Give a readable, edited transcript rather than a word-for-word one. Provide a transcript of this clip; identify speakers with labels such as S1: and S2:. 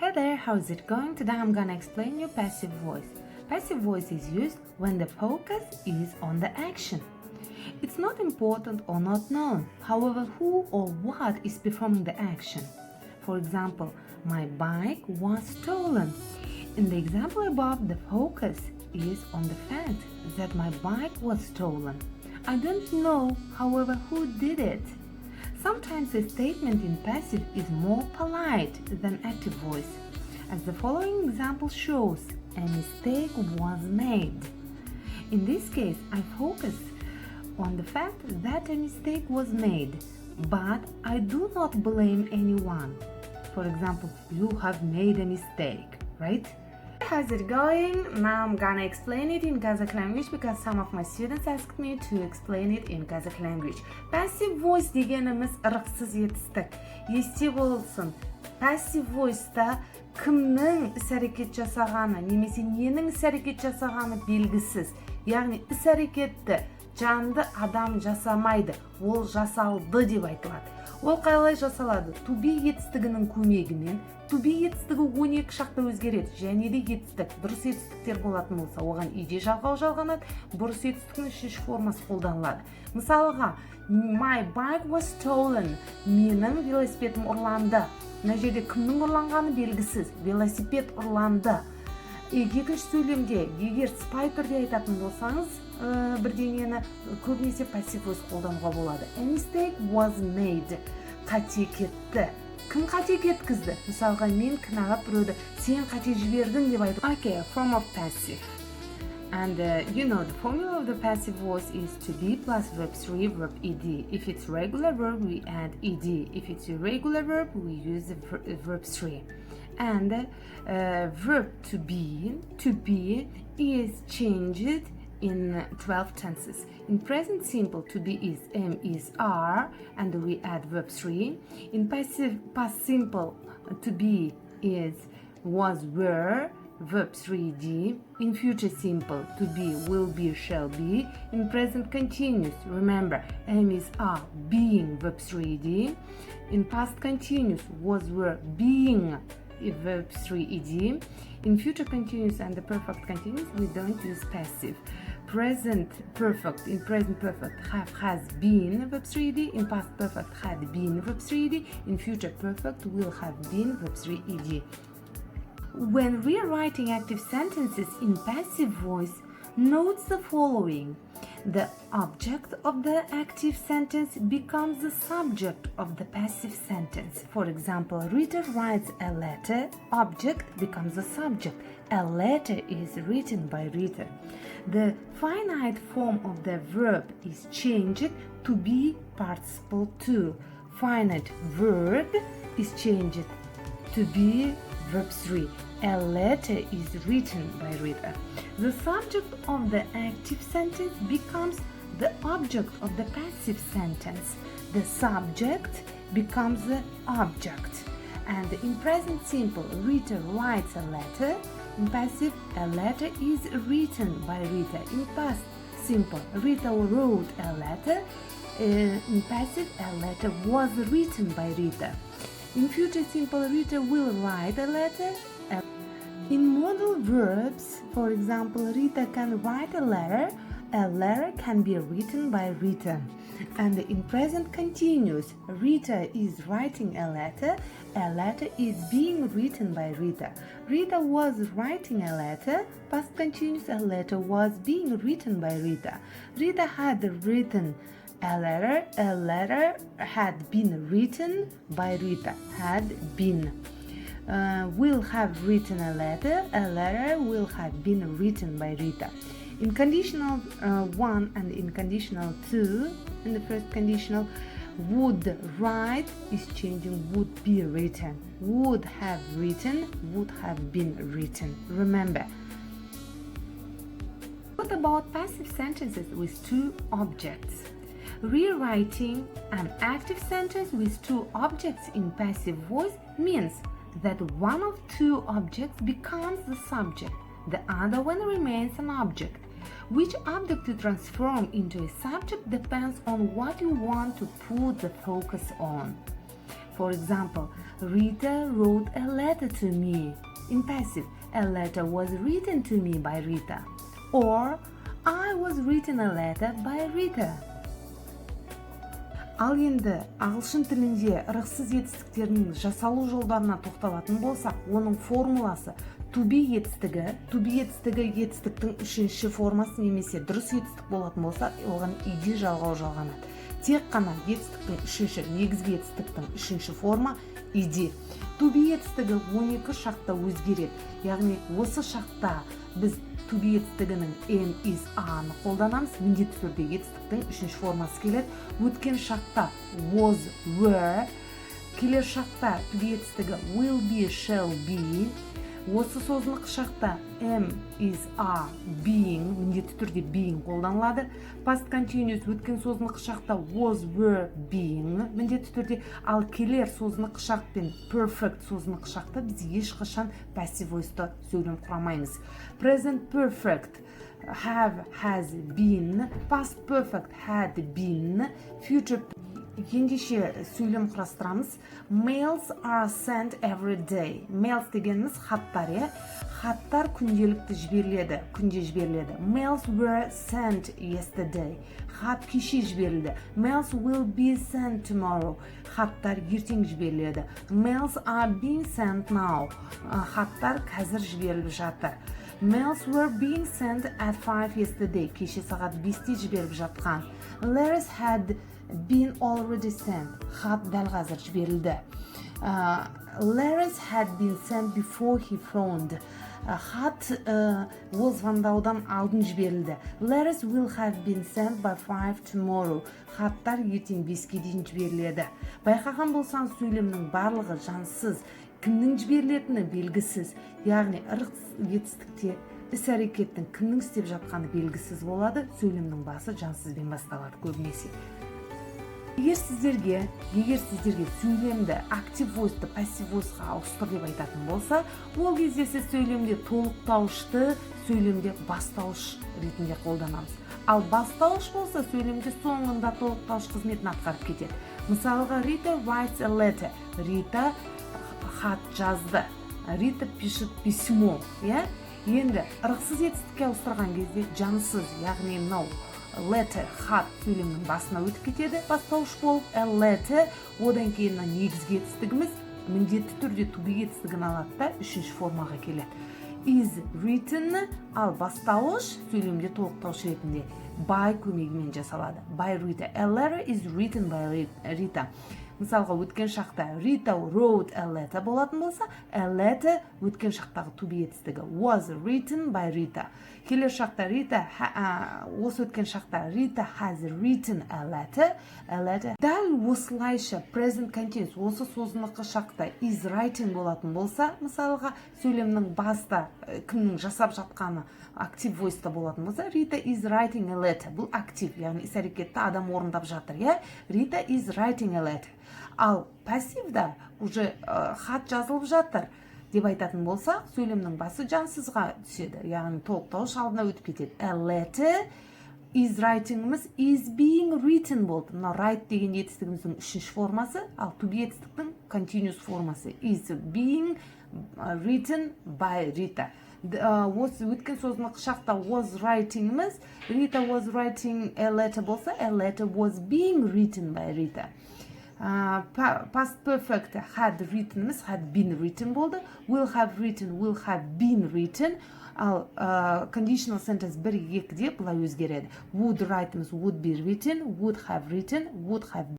S1: Hey there, how's it going? Today I'm gonna explain you passive voice. Passive voice is used when the focus is on the action. It's not important or not known, however, who or what is performing the action. For example, my bike was stolen. In the example above, the focus is on the fact that my bike was stolen. I don't know, however, who did it. Sometimes a statement in passive is more polite than active voice. As the following example shows, a mistake was made. In this case, I focus on the fact that a mistake was made, but I do not blame anyone. For example, you have made a mistake, right? How's it going? Now I'm gonna explain it in Kazakh language because some of my students asked me to explain it in Kazakh language. Passive voice дегенimiz ырықсыз етістік. Есте болсын, passive voice'та кімнің іс-әрекет жасағаны немесе ненің іс-әрекет жасағаны белгісіз. Яғни іс-әрекетті жанды адам жасамайды, ол жасалды деп айтылады. Ол қалай жасалады? To be етістігінің көмегімен. To be етістігі 12 шақты өзгереді, және де етістік дұрыс етістіктер болатын болса, оған иде жалғау жалғанады, бұрыс етістіктің үшінші формасы қолданылады. Мысалға, my bike was stolen. Менің велосипедім ұрланды. Мына жерде кімнің ұрланғаны белгісіз. Велосипед ұрланды. Екінші сөйлемде, егер сыпайы түрде айтатын болсаңыз, бірдеңені көбінесе пассив voice қолдануға болады. A mistake was made. Қате кетті. Кім қате кеткізді? Мысалға, мен кінәлап біреуді сен қате жібердің деп айтып. Okay, form of passive. And the formula of the passive voice is to be plus verb 3, verb ed. If it's regular verb, we add ed. If it's irregular verb, we use the verb 3. And verb to be is changed in 12 tenses. In present simple, to be is am is are, and we add verb 3. In past simple, to be is was were, verb 3d. In future simple, to be will be shall be. In present continuous, remember, am is are, being, verb 3d. In past continuous, was were, being, verb 3ed. In future continuous and the perfect continuous, we don't use passive. Present perfect, in present perfect, have, has been, verb 3ed. In past perfect, had been, verb 3ed. In future perfect, will have been, verb 3ed. When rewriting active sentences in passive voice, note the following. The object of the active sentence becomes the subject of the passive sentence. For example, Rita writes a letter, object becomes the subject. A letter is written by Rita. The finite form of the verb is changed to be participle 2. Finite verb is changed to be verb 3. A letter is written by Rita. The subject of the active sentence becomes the object of the passive sentence. The subject becomes the object. And in present simple, Rita writes a letter. In passive, a letter is written by Rita. In past simple, Rita wrote a letter. In passive, a letter was written by Rita. In future simple, Rita will write a letter. In modal verbs, for example, Rita can write a letter can be written by Rita. And in present continuous, Rita is writing a letter is being written by Rita. Rita was writing a letter, past continuous, a letter was being written by Rita. Rita had written a letter had been written by Rita, had been. Will have written a letter will have been written by Rita. In conditional 1 and in conditional 2, in the first conditional, would write is changing would be written. Would have written, would have been written. Remember. What about passive sentences with two objects? Rewriting an active sentence with two objects in passive voice means that one of two objects becomes the subject, the other one remains an object. Which object to transform into a subject depends on what you want to put the focus on. For example, Rita wrote a letter to me. In passive, a letter was written to me by Rita. Or, I was written a letter by Rita. Ал енді ағылшын тілінде ырықсыз етістіктердің жасалу жолдарына тоқталатын болсақ, оның формуласы to be етістігі. To be етістігі етістіктің үшінші формасы немесе дұрыс етістік болатын болса, оған ed жалғау жалғанады. Тек қана етістіктің үшінші, негізгі етістіктің үшінші форма ed. To be етістігі 12 шақта өзгереді. Яғни осы шақта біз to be етістігінің am, is, are-ны қолданамыз. Міндетті түрде етістіктің үшінші формасы келеді. Өткен шақта was, were. Келер шақта to be етістігі will be, shall be. Осы созылық шақта am, is, are, being. Міндетті түрде being қолданылады. Past continuous өткен созылық шақта was, were, being. Міндетті түрде. Ал келер созылық шақ пен perfect созылық шақта біз ешқашан passive voice'та сөйлем құрамаймыз. Present perfect have, has, been. Past perfect had been. Future ендеше сөйлем құрастырамыз. Mails are sent every day. Mails дегеніміз хаттар, хаттар күнделікті жіберіледі, күнде жіберіледі. Mails were sent yesterday. Хат кеше жіберілді. Mails will be sent tomorrow. Хаттар ертең жіберіледі. Mails are being sent now. Хаттар қазір жіберіліп жатыр. Mails were being sent at 5 yesterday. Кеше сағат 5-те жіберіліп жатқан. Letters had been already sent. Хат дәл қазір жіберілді. Letters had been sent before he phoned. Хат ол звондаудан алдын жіберілді. Letters will have been sent by 5 tomorrow. Хаттар ертең 5-ке дейін жіберіледі. Байқаған болсаң сөйлемнің барлығы жансыз. Кімнің жіберілетіні белгісіз. Яғни ырықсыз етістікте іс-әрекеттің кімнің істеп жатқаны белгісіз болады. Сөйлемнің басы жансызбен басталады көбінесе. Егер сіздерге сөйлемді актив voice'ты пассив voice'ға ауыстыр деп айтатын болса, ол кезде сіз сөйлемде толықтауышты сөйлемде бастауыш ретінде қолданамыз. Ал бастауыш болса, сөйлемде соңында толықтауыш қызметін атқарып кетеді. Мысалға, Rita writes a letter. Рита хат жазды. Рита пишет письмо. Енді ырықсыз етістікке ауыстырған кезде жансыз, яғни мынау letter, хат сөйлемнің басына өтіп кетеді, бастауыш болып. A letter, одан кейін негізгі етістігіміз міндетті түрде to be етістігін алады да үшінші формаға келеді. Is written, ал бастауыш сөйлемде толықтауыш ретінде by көмегімен жасалады. By Rita. A letter is written by Rita. Мысалға, өткен шақта Rita wrote a letter болатын болса, a letter өткен шақтағы to be етістігі was written by Rita. Келер шақта осы өткен шақта Rita has written a letter. Дәл осылайша present continuous осы созынықы шақта is writing болатын болса, мысалға, сөйлемнің баста кімнің жасап жатқаны актив voice'та болатын болса, Rita is writing a letter. Бұл актив, яғни іс-әрекетті адам орындап жатыр. Rita is writing a letter. Ал пассивда уже хат жазылып жатыр деп айтатын болса, сөйлемнің басы жансызға түседі, яғни толықтауыш алдына өтіп кетеді. A letter is writing'іміз is being written болды. Мына write деген етістігіміздің үшінші формасы, ал to be етістіктің continuous формасы is being written by Rita. Осы өткен созынық шақта was writing'іміз Rita was writing a letter болса, a letter was being written by Rita. Past perfect had written, had been written болды. Will have written, will have been written. Ал conditional sentence 1-2-де бұлай өзгереді. Would write would be written, would have written, would have